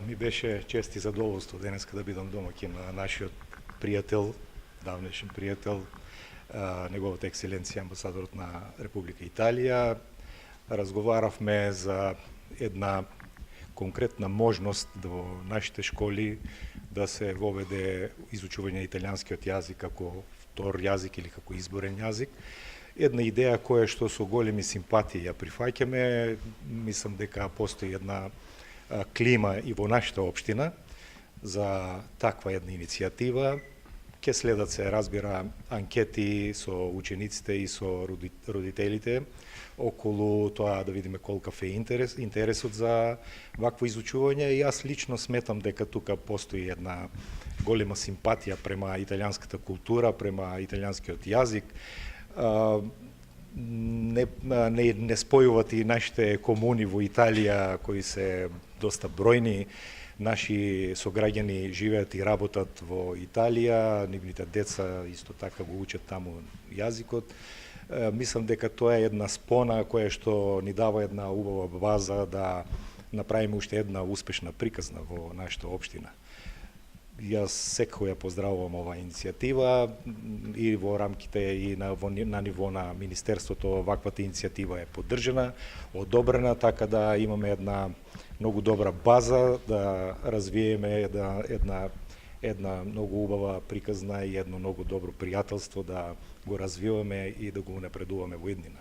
Ми беше чест и задоволство денеска да бидам домакин на нашиот пријател, давнешен пријател, неговата екселенција амбасадорот на Република Италија. Разговаравме за една конкретна можност во нашите школи да се воведе изучување на италијанскиот јазик како втор јазик или како изборен јазик. Една идеја која што со големи симпатии ја прифаќаме, мислам дека постои една клима и во нашата општина за таква една иницијатива. Ке следат се, разбира, анкети со учениците и со родителите околу тоа да видиме колкав е интересот за вакво изучување. И јас лично сметам дека тука постои една голема симпатија према италијанската култура, према италијанскиот јазик. Не спојуват и нашите комуни во Италија, кои се доста бројни. Наши сограѓани живеат и работат во Италија, нивните деца исто така го учат таму јазикот. Мислам дека тоа е една спона која што ни дава една убава база да направиме уште една успешна приказна во нашата општина. Јас секако ја поздравувам оваа иницијатива и во рамките и на ниво на Министерството ваквата иницијатива е поддржана, одобрена, така да имаме една многу добра база да развиеме една многу убава приказна и едно многу добро пријателство да го развиваме и да го унапредуваме во иднина.